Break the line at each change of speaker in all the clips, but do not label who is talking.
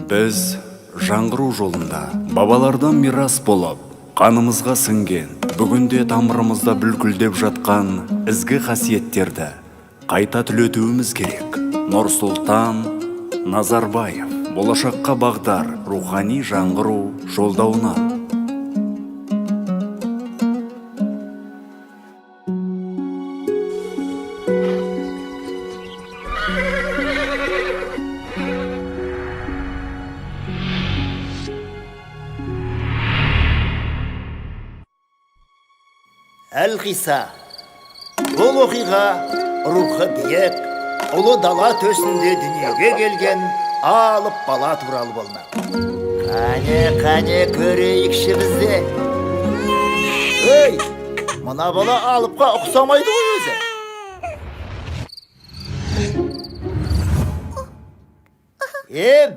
Біз жаңғыру жолында бабалардан мирас болып, қанымызға сіңген, бүгінде тамырымызда бүлкілдеп жатқан ізгі қасиеттерді қайта түлетуіміз керек. Нұрсұлтан Назарбаев, болашаққа бағдар рухани жаңғыру жолдауынан.
Әл-Ғиса, бұл оқиға рухы биік, ұлы дала төсінде дүниеге келген алып бала туралы болмақ. Қане көрейікші бізде. Ей, мына бала алыпқа ұқсамайды ғой өзі.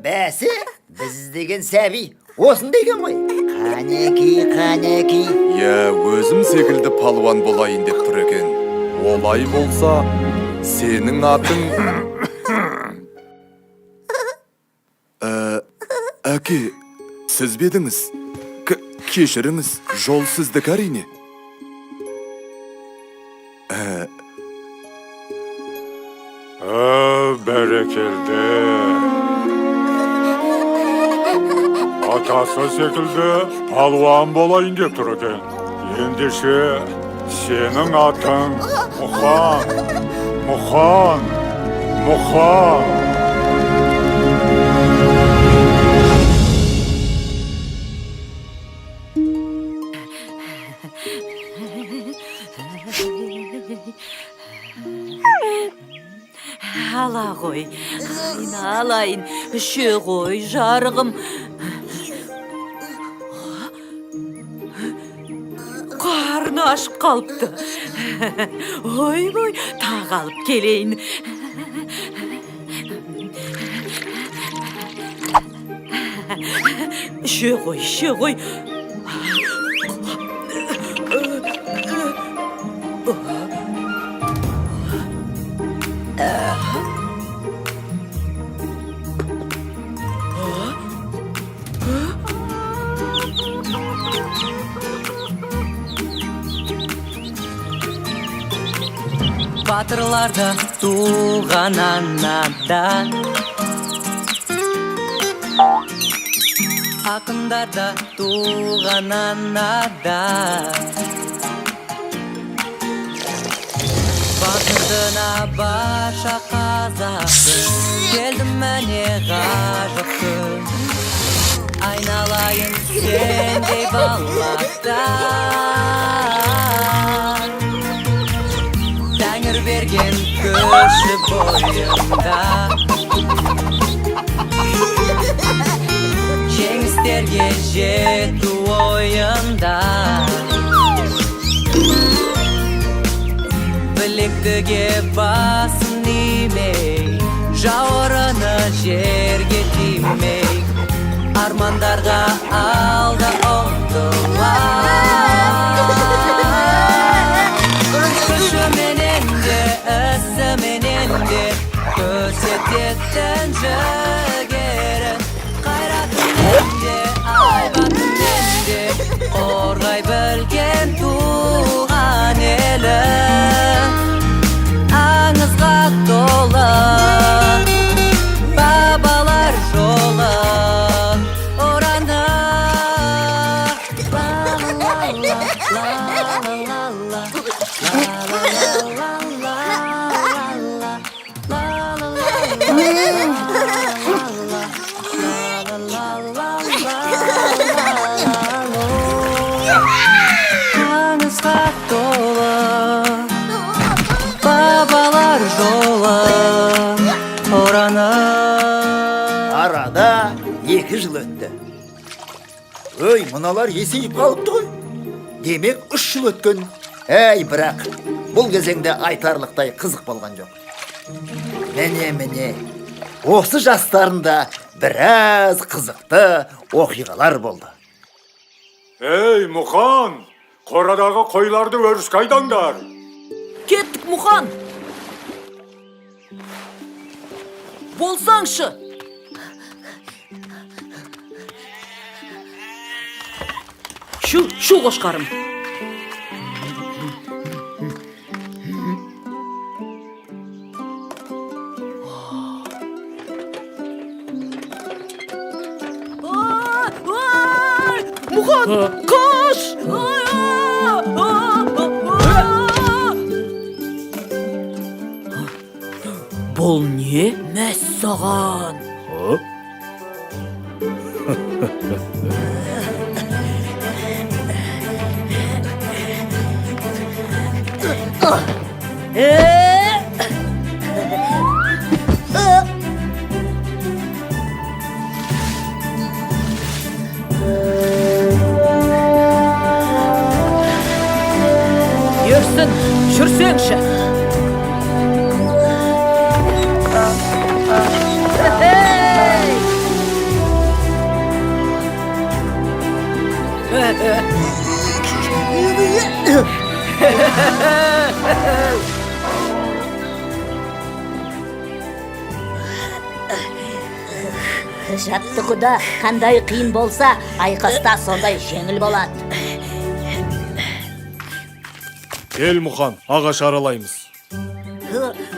Бәсі, біз іздеген сәби осында екен ғой. Қанеки.
Өзім секілді палуан болайын деп тұр екен. Олай болса, сенің атың... Әке, сіз бедіңіз? Кешіріңіз, жол сіздік әрине.
Бәрекелді. Атасы секілді палуан болайын деп тұр екен. Ендеше сенің атың Мұхан.
Ала ғой, айналайын, үше ғой жарығым. Қарны ашып қалыпты. Ой, тағалып келейін. Үше ғой. Батырларда туған анадан, ақындарда туған анадан, бақытына барша қазақтың, келдім мәне ғажап күн. Айналайын сендей балақтан, Тәңір берген көші бойында, жеңістерге жету ойында. Білектіге басын имей, жауырыны жерге тимей, армандарға алда ұмтылар. Күшіменен де, ісіменен де, көрсететін жігері. Қайратымен де, айбатымен де, қорғай білген туған елі. Аңызға толы бабалар жолы ораны. Аңызға толы бабалар жолы ораны.
Арада 2 жыл өтті. Өй, мыналар есейіп қалыпты ғой. Демек 3 жыл өткен. Бірақ бұл кезеңде айтарлықтай қызық болған жоқ. Міне, осы жастарында біраз қызықты оқиғалар болды.
Ей, Мұхан, қорадағы қойларды өріске айдаңдар.
Кеттік, Мұхан. Болсаңшы. Şu qoşqarım. Muhan, koş! Bol ne? Məssağan. Yürüsün, şürsün şe.
Жаттығуда қандай қиын болса, айқаста сондай жеңіл болады.
Ел Мұхан, ағаш аралаймыз.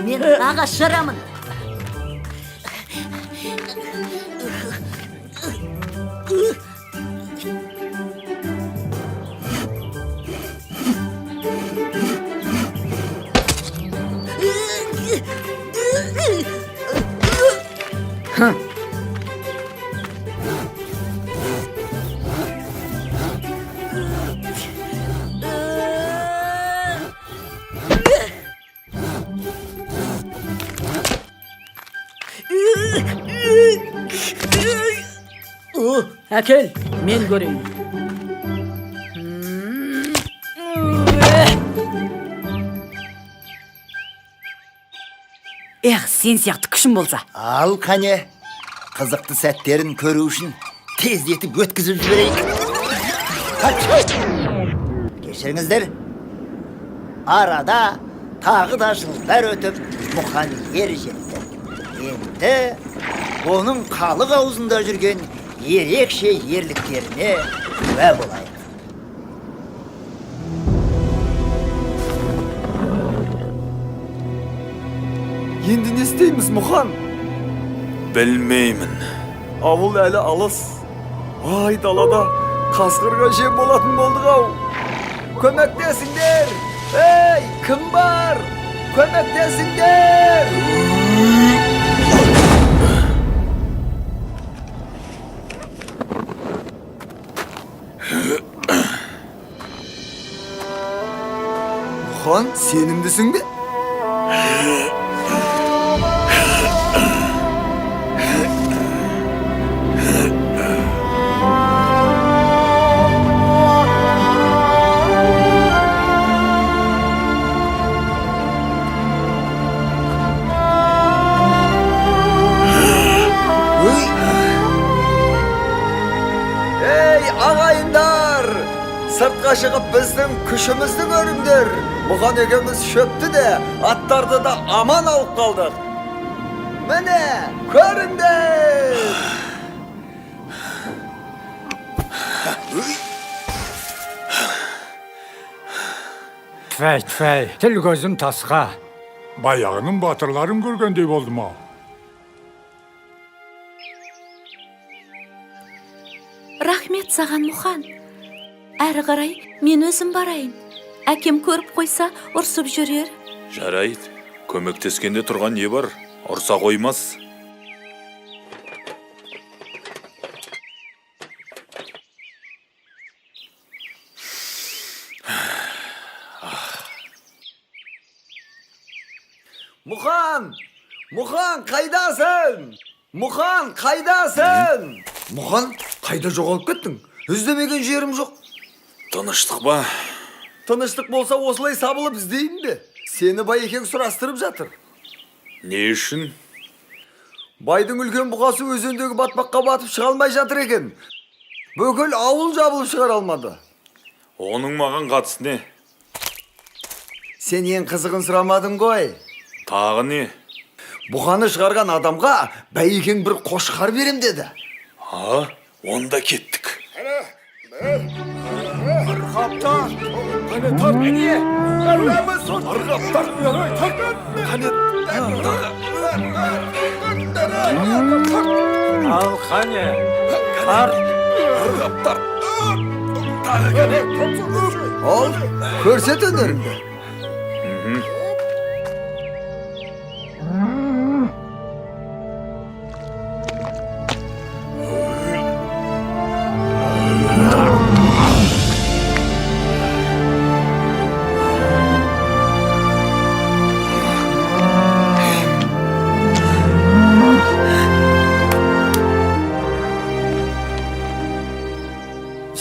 Мен ағаш жарамын.
Әкел, мен көрейін. Сен сияқты күшім болса.
Ал қане, қызықты сәттерін көру үшін тездетіп өткізіп жіберейік. Кешіріңіздер. Арада тағы да жылдар өтіп, Мұхан ер жетті. Енді оның халық аузында жүрген ерекше ерліктеріне куә болайық.
Енді не істейміз, Мұхан?
Білмеймін.
Ауыл әлі алыс. Ай, далада қасқырға жем болатын болдық ау. Көмектесіңдер! Ей, кім бар? Көмектесіңдер! Мұхан, сенімдісің бе? Ағайындар, сыртқа шығып біздің күшімізді көріңдер. Мұхан екеуміз шөпті де, аттарды да аман алып қалдық. Міне, көріңдер.
Тфәй, тіл көзім тасқа.
Баяғының батырларын көргендей болдым ау.
Рахмет саған, Мұхан. Әрі қарай мен өзім барайын. Әкем көріп қойса, ұрсып жүрер.
Жарайды. Көмектескенде тұрған не бар? Ұрса қоймас.
Мұхан! Мұхан, қайдасың? Мұхан, қайдасың? Мұхан, қайда жоғалып кеттің? Іздемеген жерім жоқ.
Тыныштық ба?
Тыныштық болса осылай сабылып іздейін бе? Сені Байекең сұрастырып жатыр.
Не үшін?
Байдың үлкен бұқасы өзендегі батпаққа батып шыға алмай жатыр екен. Бүкіл ауыл жабылып шығара алмады.
Оның маған қатысы не?
Сен ең қызығын сұрамадың ғой.
Тағы не?
Бұқаны шығарған адамға Байекең бір қошқар берем деді.
Onda kettik.
Kaptan. Hani tar beni. Erlemez son. Kaptan. Hani
Al qani. Qar.
al. Ko'rsat önlerimde.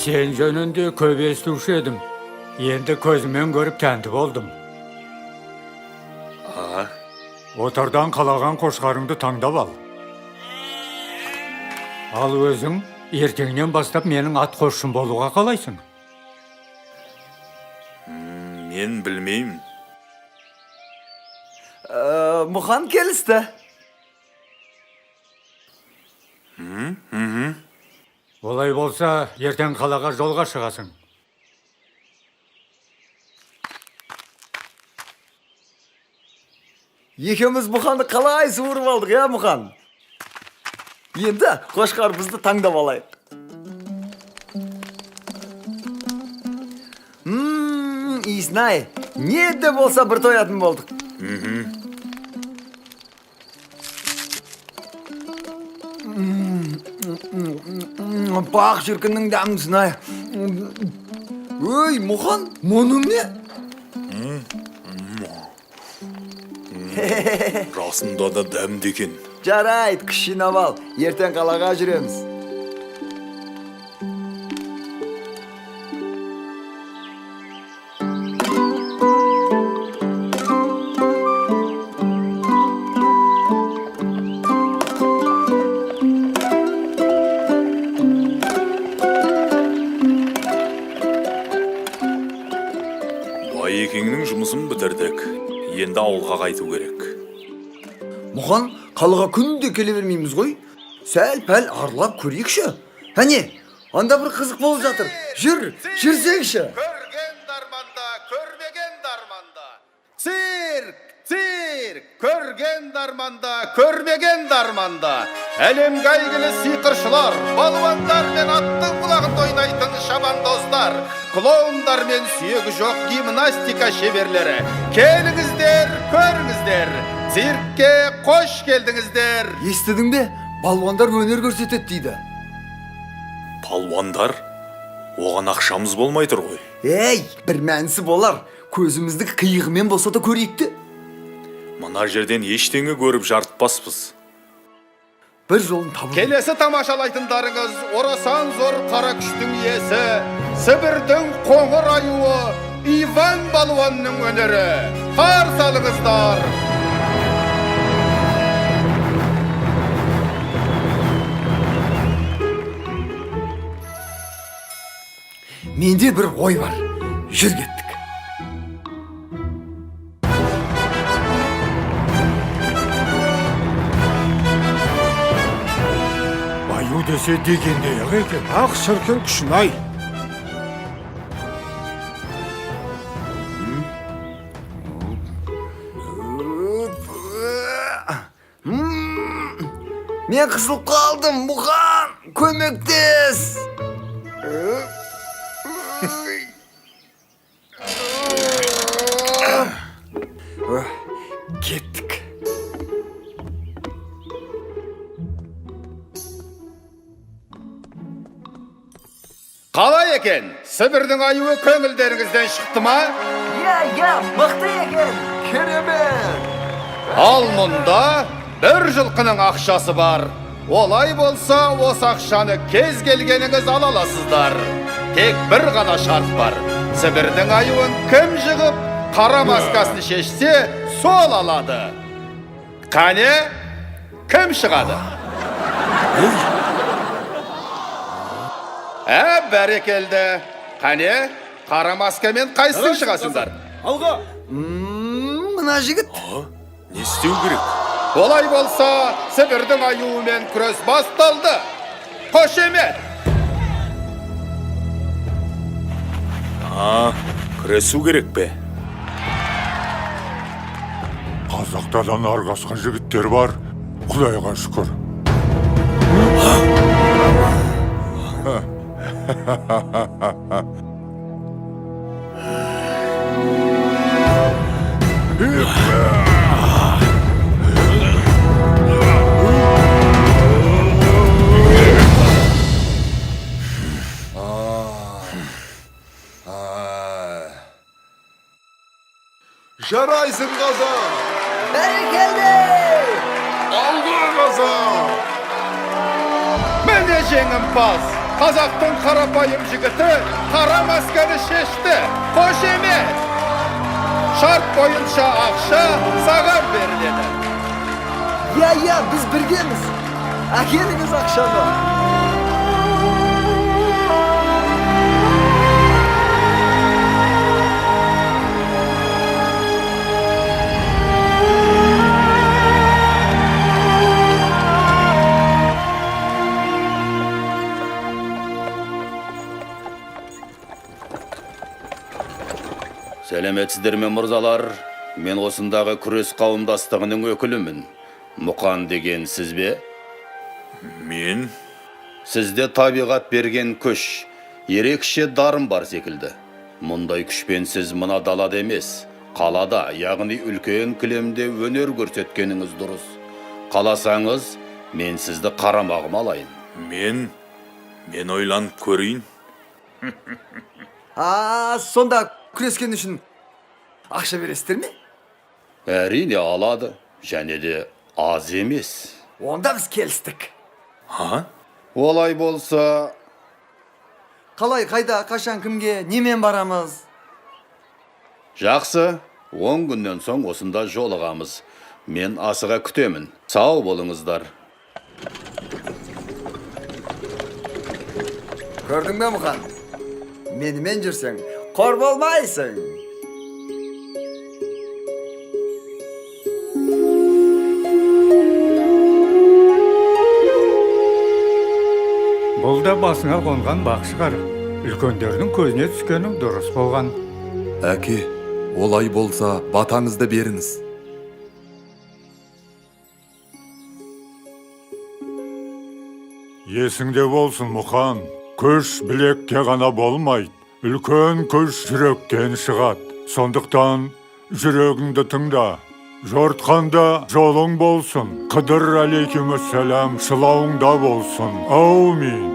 Sen jönünde köp estuvchi edim. Endi ko'zimмен көрүп тәнтіп oldum. Отардан қалаған қошқарыңды таңдап ал. Ал өзің ертеңнен бастап менің ат қосшым болуға қалайсың?
Мен білмеймін.
Muhan келісті.
Олай болса, ертең қалаға жолға шығасың.
Екеуміз Мұханды қалай суырып алдық, я Мұхан? Енді қошқарымызды таңдап алайық. Иснай, не де болса бір тоятын болдық. Бақ жүркінің дәмісін ай. Өй, Мұхан, мұның не?
Расында да дәмді екен.
Жарайт, кішінап ал, ертең қалаға жүреміз.
Байекеңнің жұмысын бітірдік. Енді ауылға қайту керек.
Мұхан, қалаға күнде келе бермейміз ғой. Сәл-пәл арлап көрейікші. Әне, анда бір қызық болып жатыр. Жүрсеңші.
Көрген дарманда, көрмеген дарманда. Цирк, көрген дарманда, көрмеген дарманда. Әлемге әйгілі сиқыршылар, балуандар мен аттың құлағында ойнайтын шабандоздар, клоундар мен сүйегі жоқ гимнастика шеберлері. Келіңіздер, көріңіздер. Циркке қош келдіңіздер.
Естідің бе? Балуандар өнер көрсетеді дейді.
Палуандар? Оған ақшамыз болмай тұр ғой.
Ей, бір мәнісі болар. Көзімізді қиығымен болса да көрейікті.
Мына жерден ештеңе көріп жарытпаспыз.
Бір жолын табу.
Келесі тамашалайтындарыңыз орасан зор қара күштің иесі, Сібірдің қоңыр аюы Иван балуанның өнері. Қарсы алыңыздар.
Менде бір ой бар. Жүр кеттік.
Аю десе дегендей екен. Ақ шіркін күшін-ай.
Мен қысылып қалдым, Мұхан! Көмектес! Кеттік.
Қалай екен? Сібірдің аюы көңілдеріңізден шықты ма?
Я, мықты екен. Керемет.
Ал мұнда бір жылқының ақшасы бар. Олай болса, осы ақшаны кез келгеніңіз ала аласыздар. Тек бір ғана шарт бар. Сібірдің аюын кім жығып, қара маскасын шешсе, сол алады. Қане, кім шығады? Бәрекелді. Қане, қара маскамен қайсың шығасыңдар?
Алға. Мына жігіт.
Не істеу керек?
Олай болса, Сібірдің аюымен күрес басталды. Қошемет!
күресу керек пе?
Қазақтардан аргасқан жігіттер бар. Құдайға шүкір.
Жарайсың қаза!
Бәрекелді!
Алға қаза!
Міне жеңімпаз! Қазақтың қарапайым жігіті қара масканы шешті. Қошемет! Шарт бойынша ақша саған беріледі.
Я, біз біргеміз. Әкеліңіз ақшаны.
Сәлеметсіздер ме мырзалар? Мен осындағы күрес қауымдастығының өкілімін. Мұқан деген сіз бе?
Мен?
Сізде табиғат берген күш, ерекше дарын бар секілді. Мұндай күшпен сіз мына далада емес, қалада, яғни үлкен кілемде өнер көрсеткеніңіз дұрыс. Қаласаңыз, мен сізді қарамағыма алайын.
Мен ойланып көрейін.
Сонда күрескен үшін ақша бересіздер ме?
Әрине алады, және де аз емес.
Онда біз келістік.
Олай болса,
Қалай, қайда, қашан, кімге, немен барамыз?
жақсы, 10 күннен соң осында жолығамыз. Мен асыға күтемін. Сау болыңыздар.
Көрдің бе Мұқан? Менімен жүрсең, қор болмайсың.
Бұл да басыңа қонған бақ шығар. Үлкендердің көзіне түскенің дұрыс болған.
Әке, олай болса батаңызды беріңіз.
Есіңде болсын, Мұқан. Күш білекке ғана болмайды. Үлкен күш жүректен шығады. Сондықтан жүрегіңді тыңда. Жортқанда жолың болсын. Қыдыр алейкумассалам шылауыңда болсын. Аумин.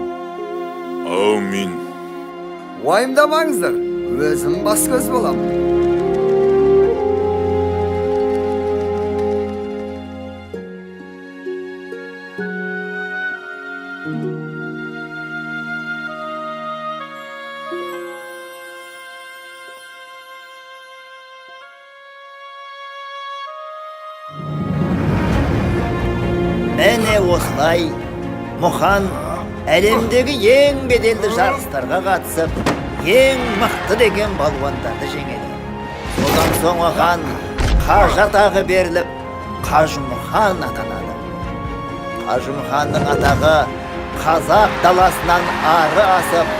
Уайымдамаңыздар, өзім бас көз болам.
Мәне осылай, Мұқан әлемдегі ең беделді жарыстарға қатысып, ең мықты деген балуандарды жеңеді. Содан соң оған қажы атағы беріліп, Қажымұқан атанады. Қажымұқанның атағы қазақ даласынан ары асып,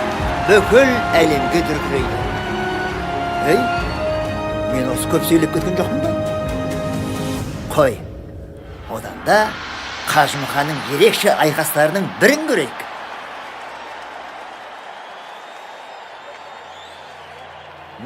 бүкіл әлемге дүркірейді. Ей, мен осы көп сөйлеп кеткен жоқпын ба? Қой, одан да Қажымұқанның ерекше айқастарының бірін көрейік.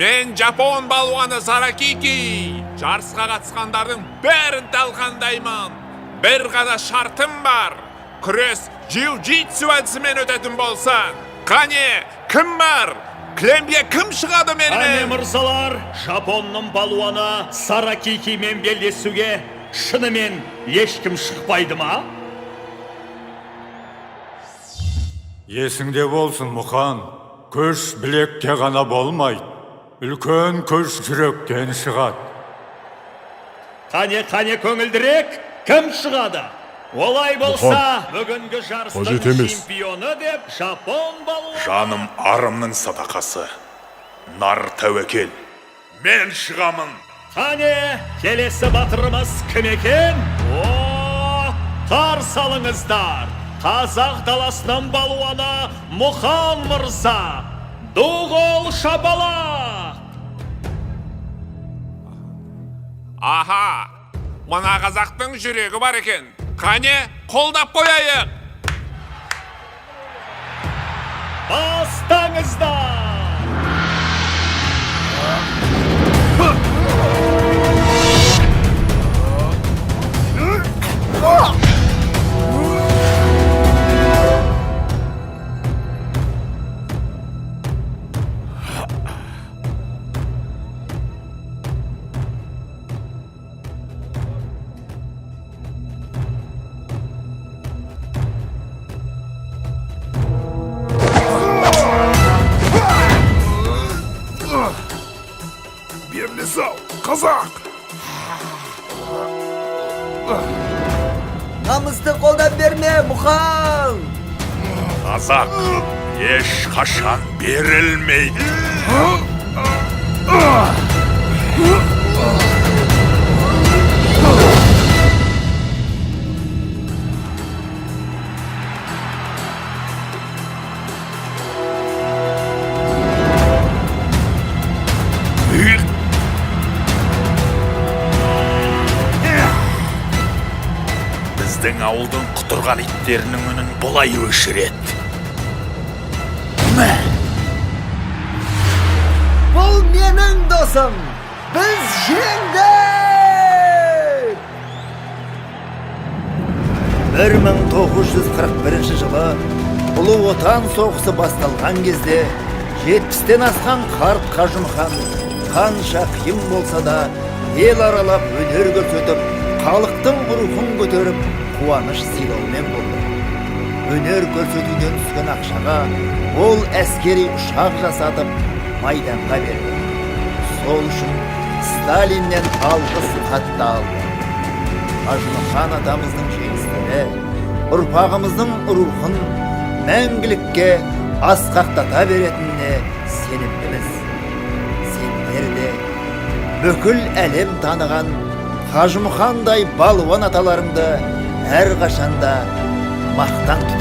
Мен Жапон балуаны Саракики. Жарысқа қатысқандардың бәрін талқандаймын. Бір ғана шартым бар. Күрес джиу-джитсу әдісімен өтетін болсын. Қане, кім бар? Кілемге кім шығады менімен?
Әне мырзалар, Жапонның балуаны Саракикимен белдесуге шынымен ешкім шықпайды ма?
Есіңде болсын, Мұқан. Күш білекке ғана болмайды. Үлкен күш жүректен шығады.
Қане көңілдірек, кім шығады? Олай болса, бүгінгі жарыстың чемпионы деп Жапон балуаны.
Жаным арымның садақасы. Нар тәуекел. Мен шығамын.
Қане, келесі батырымыз кім екен? Тар салыңыздар. Қазақ даласының балуаны Мұхан Мырза. Дуғол шабала!
Аха, мына қазақтың жүрегі бар екен. Қане, қолдап қояйық.
Бастаңыздар!
Birini sal, kazak.
Намысты қолдан берме, Мұқан!
Қазақ еш қашан берілмейді. Біздің ауылдың құтырған иттерінің үнін бұлай өшіреді.
Бұл менің досым! Біз жеңдік!
1941 жылы Ұлы Отан соғысы басталған кезде 70-тен асқан қарт Қажымұқан қанша қиын болса да ел аралап өнер көрсетіп, халықтың рухын көтеріп, қуаныш сыйлаумен болды. Өнер көрсетуден түскен ақшаға ол әскери ұшақ жасатып майданға берді. Сол үшін Сталиннен алғыс хатты алды. Қажымұқан атамыздың жеңістері ұрпағымыздың рухын мәңгілікке асқақтата беретініне сенімдіміз. Сендер де бүкіл әлем таныған Қажымұқандай балуан аталарыңды әрқашанда мақтан тұтыңдар.